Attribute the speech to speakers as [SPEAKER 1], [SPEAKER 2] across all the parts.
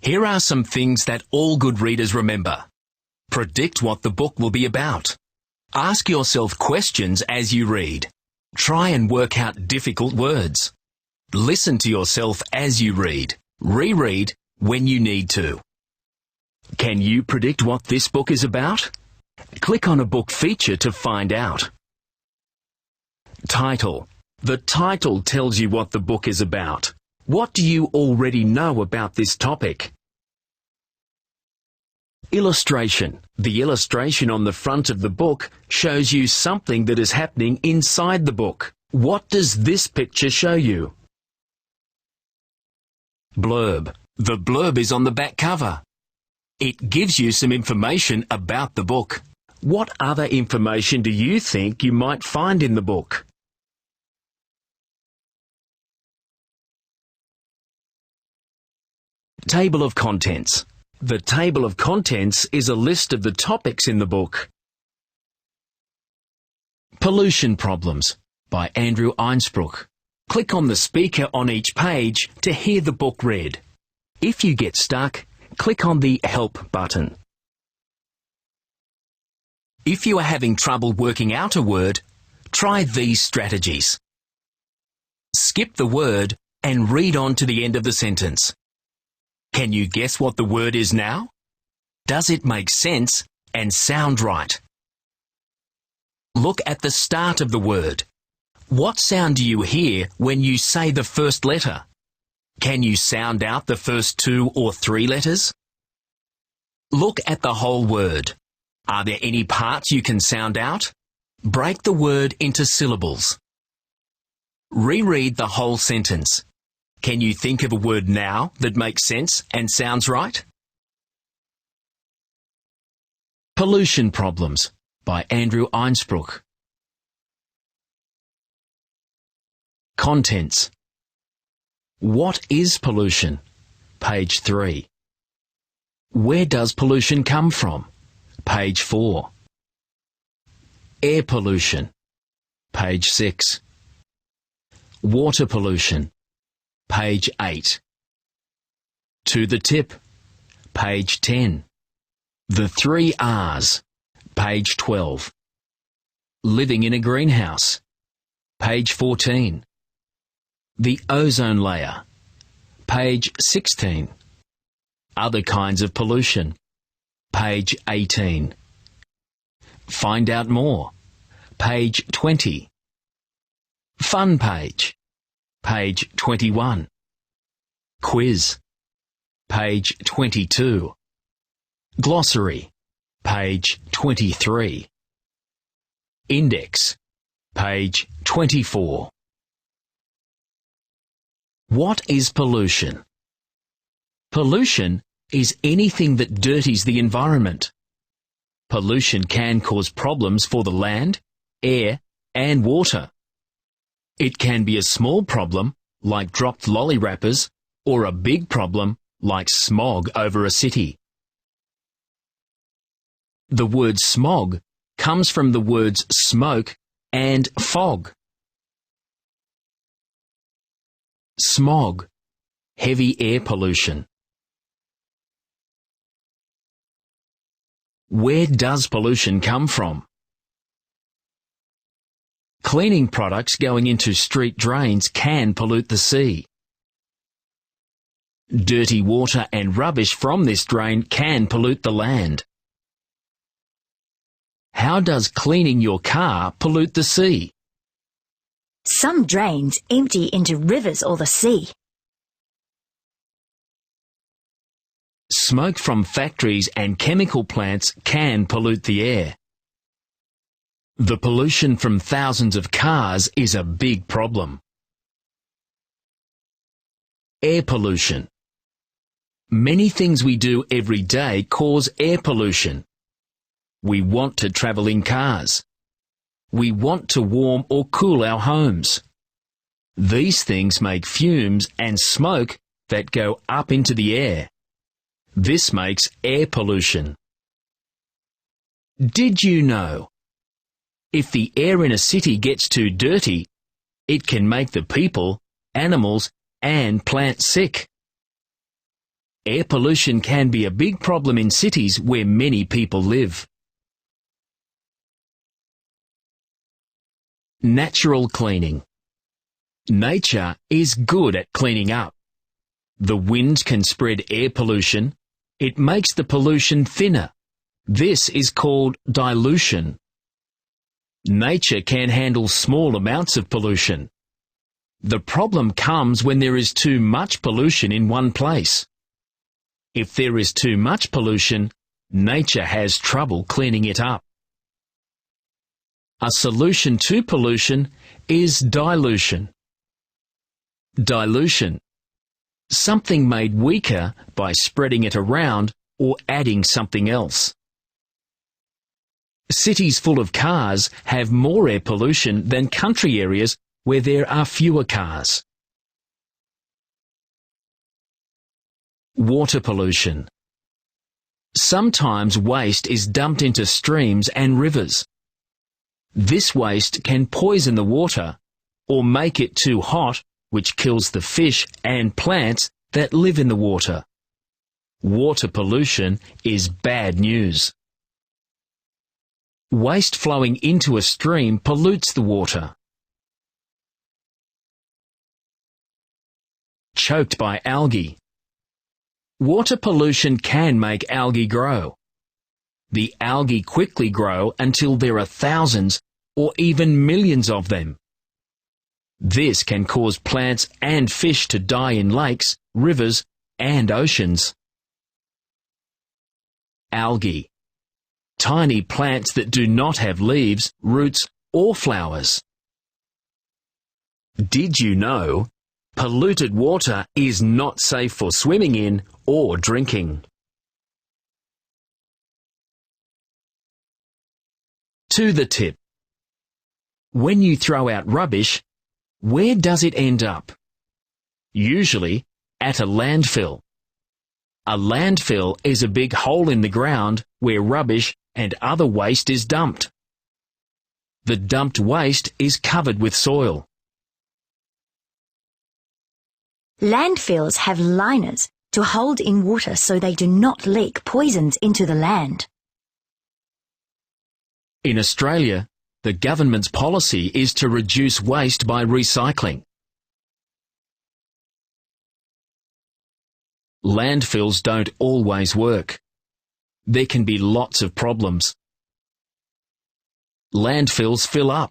[SPEAKER 1] Here are some things that all good readers remember. Predict what the book will be about. Ask yourself questions as you read. Try and work out difficult words. Listen to yourself as you read. Reread when you need to. Can you predict what this book is about? Click on a book feature to find out. Title. The title tells you what the book is about. What do you already know about this topic? Illustration. The illustration on the front of the book shows you something that is happening inside the book. What does this picture show you? Blurb. The blurb is on the back cover. It gives you some information about the book. What other information do you think you might find in the book? Table of contents. The table of contents is a list of the topics in the book. Pollution Problems by Andrew Einsbruch. Click on the speaker on each page to hear the book read. If you get stuck, click on the Help button. If you are having trouble working out a word, try these strategies. Skip the word and read on to the end of the sentence. Can you guess what the word is now? Does it make sense and sound right? Look at the start of the word. What sound do you hear when you say the first letter? Can you sound out the first 2 or 3 letters? Look at the whole word. Are there any parts you can sound out? Break the word into syllables. Reread the whole sentence. Can you think of a word now that makes sense and sounds right? Pollution Problems by Andrew Einsbruch. Contents. What is pollution? Page 3. Where does pollution come from? Page 4. Air pollution. Page 6. Water pollution. Page 8. To the tip. Page 10. The 3 R's. Page 12. Living in a greenhouse. Page 14. The ozone layer. Page 16. Other kinds of pollution. Page 18. Find out more. Page 20. Fun page. Page 21. Quiz. Page 22. Glossary. Page 23. Index. Page 24. What is pollution? Pollution is anything that dirties the environment. Pollution can cause problems for the land, air, and water. It can be a small problem, like dropped lolly wrappers, or a big problem, like smog over a city. The word smog comes from the words smoke and fog. Smog, heavy air pollution. Where does pollution come from? Cleaning products going into street drains can pollute the sea. Dirty water and rubbish from this drain can pollute the land. How does cleaning your car pollute the sea?
[SPEAKER 2] Some drains empty into rivers or the sea.
[SPEAKER 1] Smoke from factories and chemical plants can pollute the air. The pollution from thousands of cars is a big problem. Air pollution. Many things we do every day cause air pollution. We want to travel in cars. We want to warm or cool our homes. These things make fumes and smoke that go up into the air. This makes air pollution. Did you know? If the air in a city gets too dirty, it can make the people, animals, and plants sick. Air pollution can be a big problem in cities where many people live. Natural cleaning. Nature is good at cleaning up. The wind can spread air pollution. It makes the pollution thinner. This is called dilution. Nature can handle small amounts of pollution. The problem comes when there is too much pollution in one place. If there is too much pollution, nature has trouble cleaning it up. A solution to pollution is dilution. Dilution. Something made weaker by spreading it around or adding something else. Cities full of cars have more air pollution than country areas where there are fewer cars. Water pollution. Sometimes waste is dumped into streams and rivers. This waste can poison the water or make it too hot, which kills the fish and plants that live in the water. Water pollution is bad news. Waste flowing into a stream pollutes the water. Choked by algae. Water pollution can make algae grow. The algae quickly grow until there are thousands or even millions of them. This can cause plants and fish to die in lakes, rivers, and oceans. Algae. Tiny plants that do not have leaves, roots, or flowers. Did you know? Polluted water is not safe for swimming in or drinking. To the tip. When you throw out rubbish, where does it end up? Usually at a landfill. A landfill is a big hole in the ground where rubbish and other waste is dumped. The dumped waste is covered with soil.
[SPEAKER 2] Landfills have liners to hold in water so they do not leak poisons into the land.
[SPEAKER 1] In Australia, the government's policy is to reduce waste by recycling. Landfills don't always work. There can be lots of problems. Landfills fill up.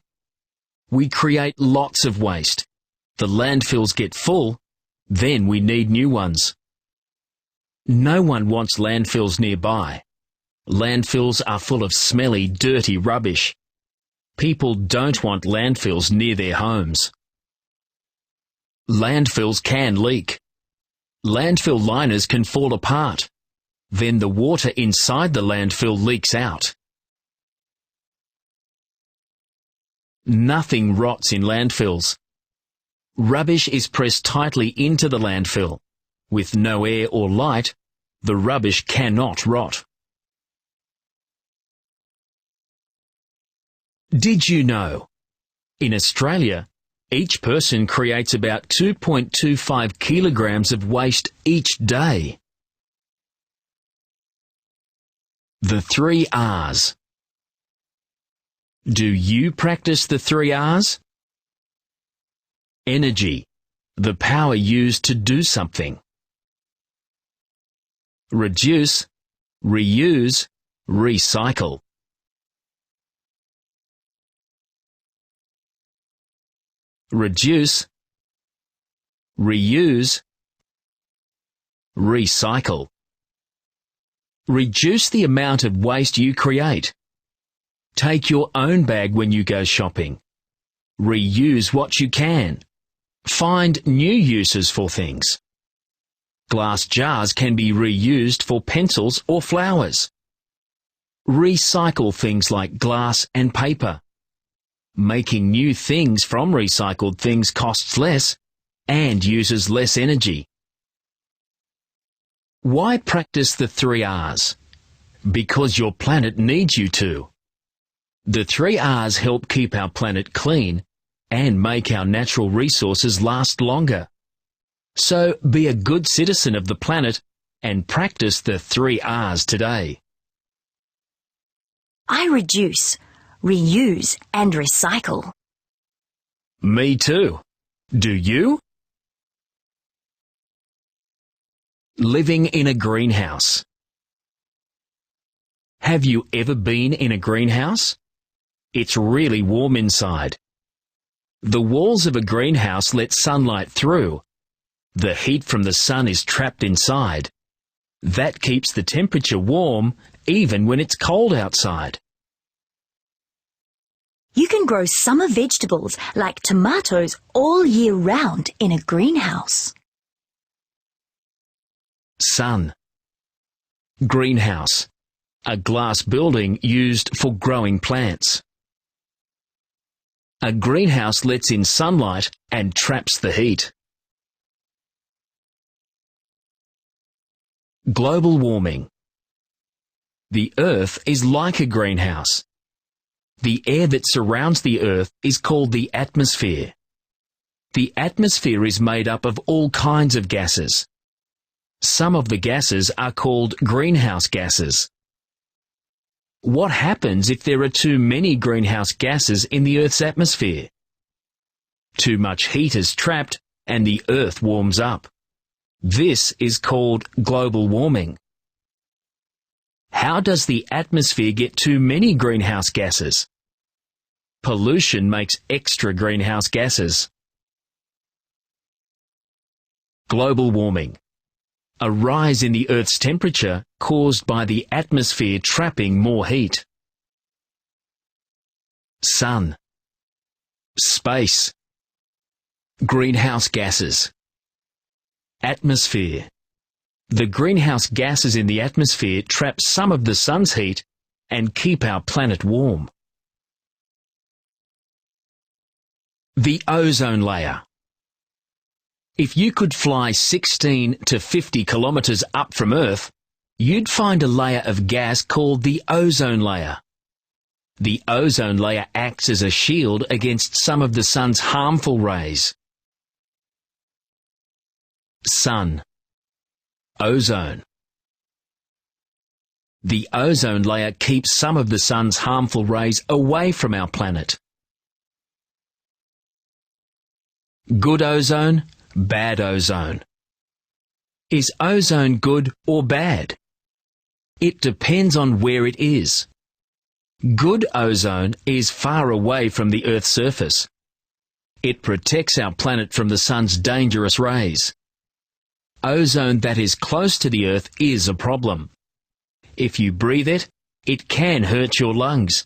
[SPEAKER 1] We create lots of waste. The landfills get full, then we need new ones. No one wants landfills nearby. Landfills are full of smelly, dirty rubbish. People don't want landfills near their homes. Landfills can leak. Landfill liners can fall apart. Then the water inside the landfill leaks out. Nothing rots in landfills. Rubbish is pressed tightly into the landfill. With no air or light, the rubbish cannot rot. Did you know? In Australia, each person creates about 2.25 kilograms of waste each day. The 3 R's. Do you practice the 3 R's? Energy, the power used to do something. Reduce, reuse, recycle. Reduce, reuse, recycle. Reduce the amount of waste you create. Take your own bag when you go shopping. Reuse what you can. Find new uses for things. Glass jars can be reused for pencils or flowers. Recycle things like glass and paper. Making new things from recycled things costs less and uses less energy. Why practice the 3 R's? Because your planet needs you to. The 3 R's help keep our planet clean and make our natural resources last longer. So be a good citizen of the planet and practice the 3 R's today.
[SPEAKER 2] I reduce, reuse and recycle.
[SPEAKER 1] Me too. Do you? Living in a greenhouse. Have you ever been in a greenhouse? It's really warm inside. The walls of a greenhouse let sunlight through. The heat from the sun is trapped inside. That keeps the temperature warm even when it's cold outside.
[SPEAKER 2] You can grow summer vegetables like tomatoes all year round in a greenhouse.
[SPEAKER 1] Sun. Greenhouse. A glass building used for growing plants. A greenhouse lets in sunlight and traps the heat. Global warming. The Earth is like a greenhouse. The air that surrounds the Earth is called the atmosphere. The atmosphere is made up of all kinds of gases. Some of the gases are called greenhouse gases. What happens if there are too many greenhouse gases in the Earth's atmosphere? Too much heat is trapped and the Earth warms up. This is called global warming. How does the atmosphere get too many greenhouse gases? Pollution makes extra greenhouse gases. Global warming. A rise in the Earth's temperature caused by the atmosphere trapping more heat. Sun. Space. Greenhouse gases. Atmosphere. The greenhouse gases in the atmosphere trap some of the sun's heat and keep our planet warm. The ozone layer. If you could fly 16 to 50 kilometers up from Earth, you'd find a layer of gas called the ozone layer. The ozone layer acts as a shield against some of the sun's harmful rays. Sun. Ozone. The ozone layer keeps some of the sun's harmful rays away from our planet. Good ozone, bad ozone. Is ozone good or bad? It depends on where it is. Good ozone is far away from the Earth's surface. It protects our planet from the sun's dangerous rays. Ozone that is close to the Earth is a problem. If you breathe it, it can hurt your lungs.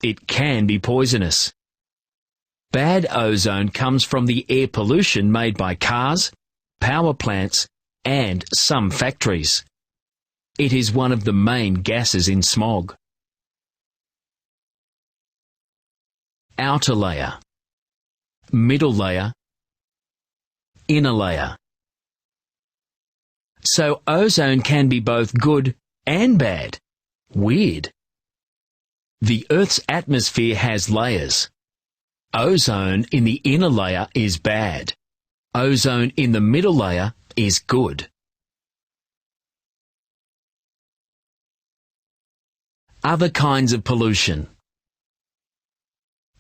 [SPEAKER 1] It can be poisonous. Bad ozone comes from the air pollution made by cars, power plants, and some factories. It is one of the main gases in smog. Outer layer. Middle layer. Inner layer. So ozone can be both good and bad. Weird. The Earth's atmosphere has layers. Ozone in the inner layer is bad. Ozone in the middle layer is good. Other kinds of pollution.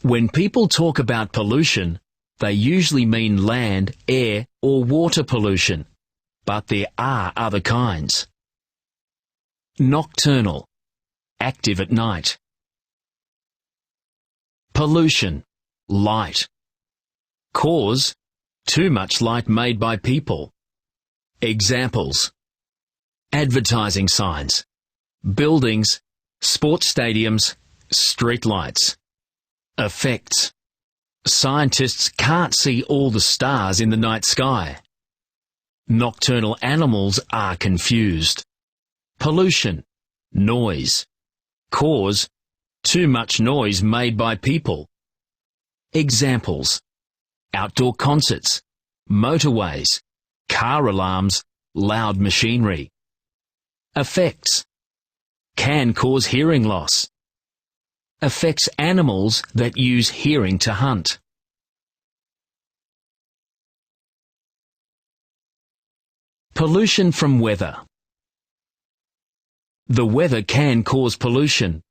[SPEAKER 1] When people talk about pollution, they usually mean land, air, or water pollution. But there are other kinds. Nocturnal. Active at night. Pollution. Light. Cause. Too much light made by people. Examples. Advertising signs. Buildings. Sports stadiums. Streetlights. Effects. Scientists can't see all the stars in the night sky. Nocturnal animals are confused. Pollution. Noise. Cause. Too much noise made by people. Examples. Outdoor concerts. Motorways. Car alarms. Loud machinery. Effects. Can cause hearing loss. Affects animals that use hearing to hunt. Pollution from weather. The weather can cause pollution.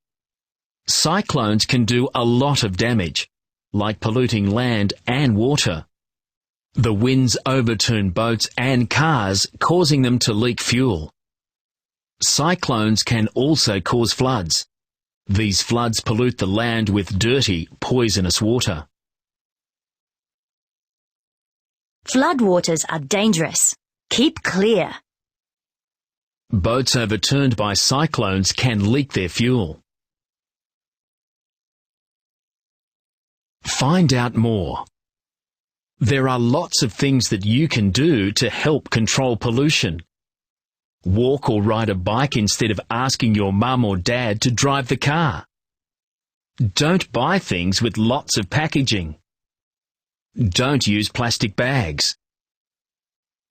[SPEAKER 1] Cyclones can do a lot of damage, like polluting land and water. The winds overturn boats and cars, causing them to leak fuel. Cyclones can also cause floods. These floods pollute the land with dirty, poisonous water.
[SPEAKER 2] Floodwaters are dangerous. Keep clear.
[SPEAKER 1] Boats overturned by cyclones can leak their fuel. Find out more. There are lots of things that you can do to help control pollution. Walk or ride a bike instead of asking your mum or dad to drive the car. Don't buy things with lots of packaging. Don't use plastic bags.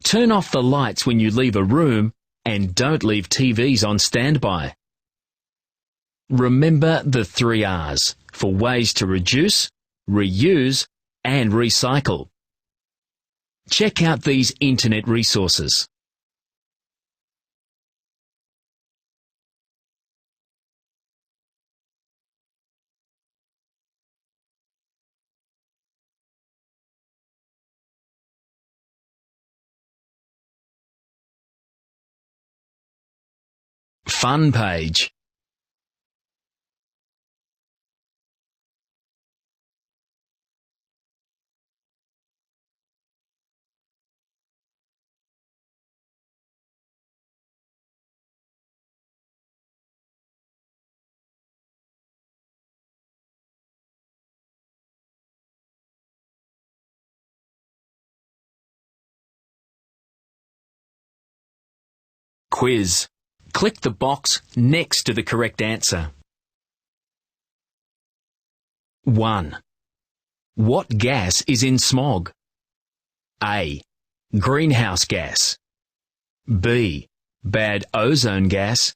[SPEAKER 1] Turn off the lights when you leave a room and don't leave TVs on standby. Remember the 3 R's for ways to reduce, reuse, and recycle. Check out these internet resources. Fun page. Quiz. Click the box next to the correct answer. 1. What gas is in smog? A. Greenhouse gas. B. Bad ozone gas.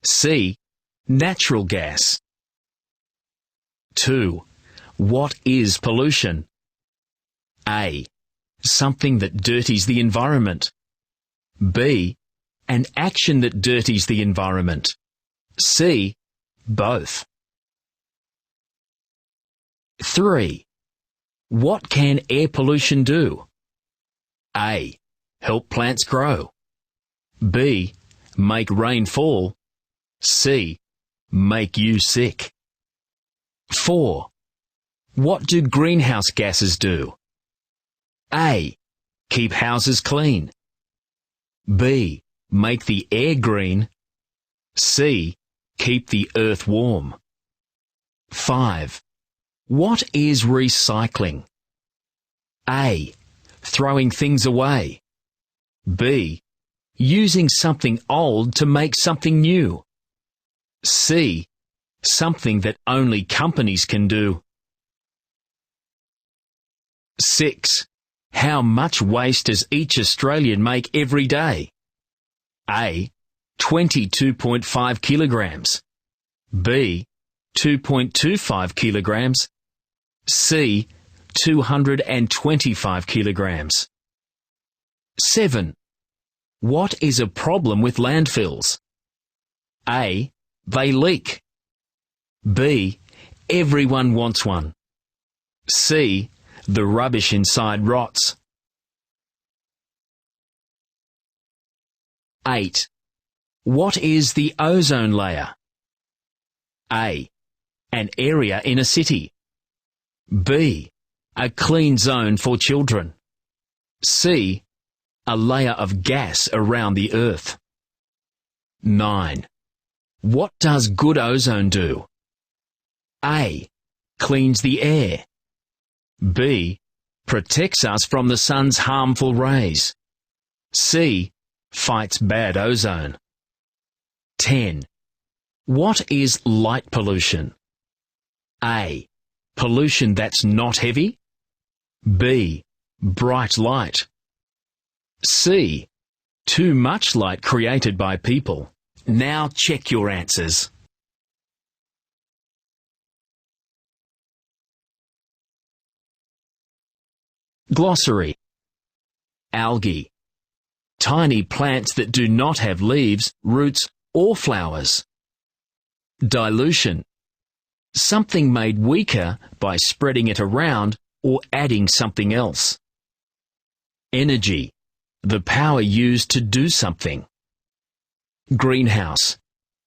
[SPEAKER 1] C. Natural gas. 2. What is pollution? A. Something that dirties the environment. B. An action that dirties the environment. C. Both. 3. What can air pollution do? A. Help plants grow. B. Make rain fall. C. Make you sick. 4. What do greenhouse gases do? A. Keep houses clean. B. Make the air green. C. Keep the earth warm. 5. What is recycling? A. Throwing things away. B. Using something old to make something new. C. Something that only companies can do. 6. How much waste does each Australian make every day? A. 22.5 kilograms. B. 2.25 kilograms. C. 225 kilograms. 7. What is a problem with landfills? A. They leak. B. Everyone wants one. C. The rubbish inside rots. 8. What is the ozone layer? A. An area in a city. B. A clean zone for children. C. A layer of gas around the earth. 9. What does good ozone do? A. Cleans the air. B. Protects us from the sun's harmful rays. C. Fights bad ozone. 10. What is light pollution? A. Pollution that's not heavy. B. Bright light. C. Too much light created by people. Now check your answers. Glossary. Algae. Tiny plants that do not have leaves, roots, or flowers. Dilution. Something made weaker by spreading it around or adding something else. Energy. The power used to do something. Greenhouse.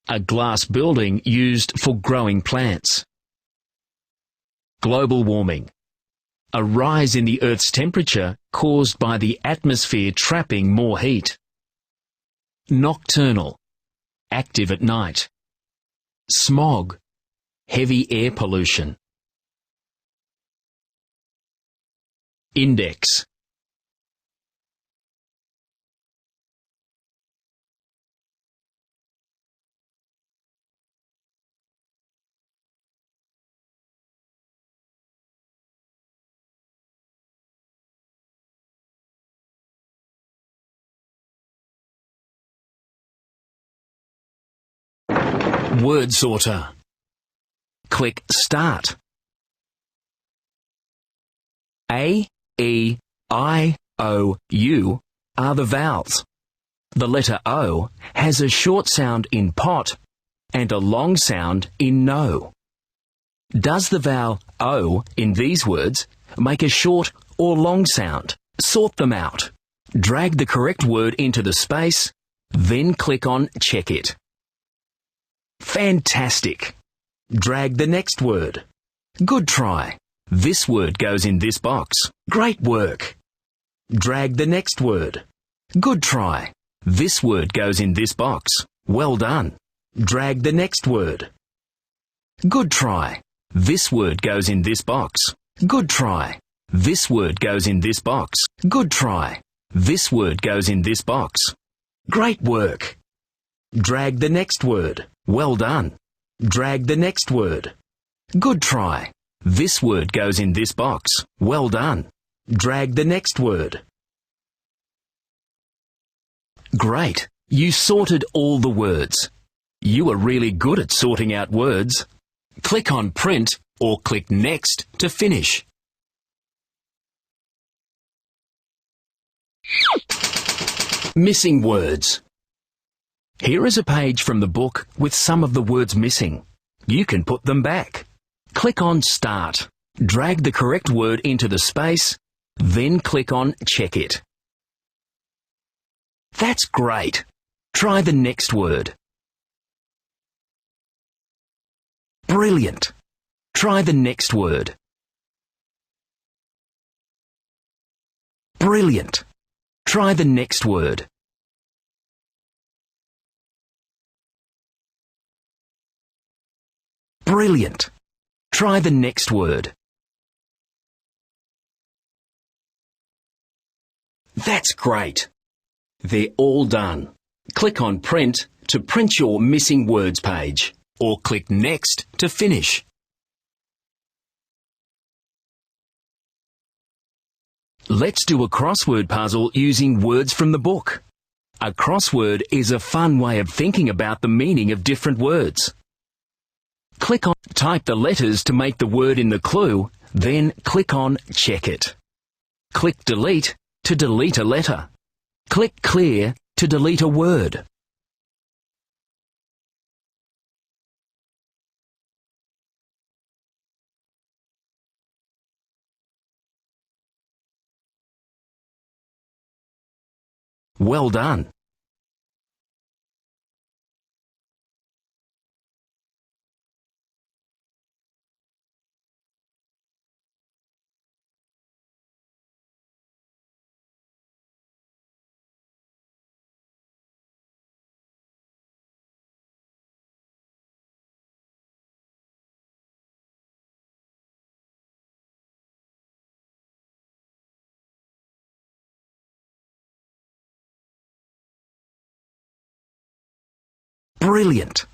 [SPEAKER 1] A glass building used for growing plants. Global warming. A rise in the Earth's temperature caused by the atmosphere trapping more heat. Nocturnal. Active at night. Smog. Heavy air pollution. Index. Word sorter. Click Start. A, E, I, O, U are the vowels. The letter O has a short sound in pot and a long sound in no. Does the vowel O in these words make a short or long sound? Sort them out. Drag the correct word into the space, then click on Check It. Fantastic! Drag the next word. Good try. This word goes in this box. Great work. Drag the next word. Good try. This word goes in this box. Well done. Drag the next word. Good try. This word goes in this box. Good try. This word goes in this box. Good try. This word goes in this box. Great work. Drag the next word. Well done. Drag the next word. Good try. This word goes in this box. Well done. Drag the next word. Great. You sorted all the words. You are really good at sorting out words. Click on Print or click Next to finish. Missing words. Here is a page from the book with some of the words missing. You can put them back. Click on Start. Drag the correct word into the space, then click on Check It. That's great. Try the next word. Brilliant. Try the next word. Brilliant. Try the next word. Brilliant. Try the next word. That's great. They're all done. Click on Print to print your missing words page, or click Next to finish. Let's do a crossword puzzle using words from the book. A crossword is a fun way of thinking about the meaning of different words. Type the letters to make the word in the clue, then click on Check It. Click Delete to delete a letter. Click Clear to delete a word. Well done. Brilliant.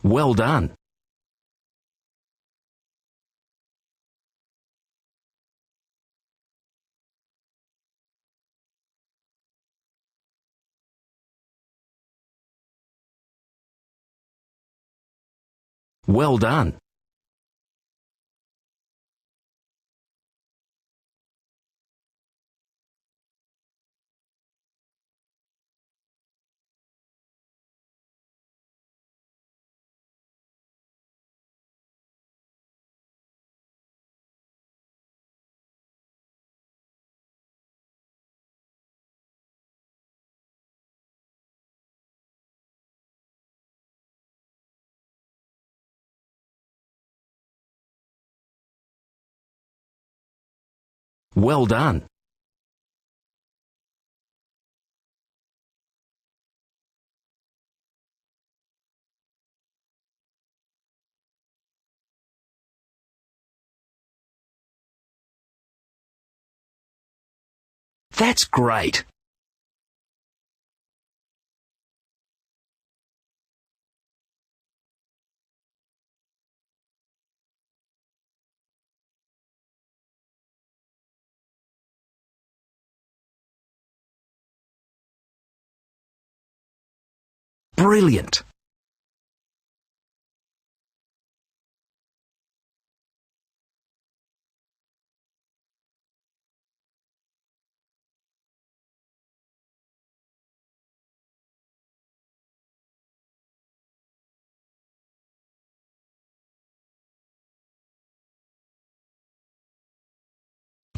[SPEAKER 1] Well done. Well done. Well done. That's great. Brilliant.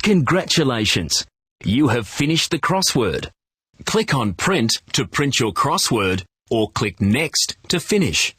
[SPEAKER 1] Congratulations! You have finished the crossword. Click on Print to print your crossword or click Next to finish.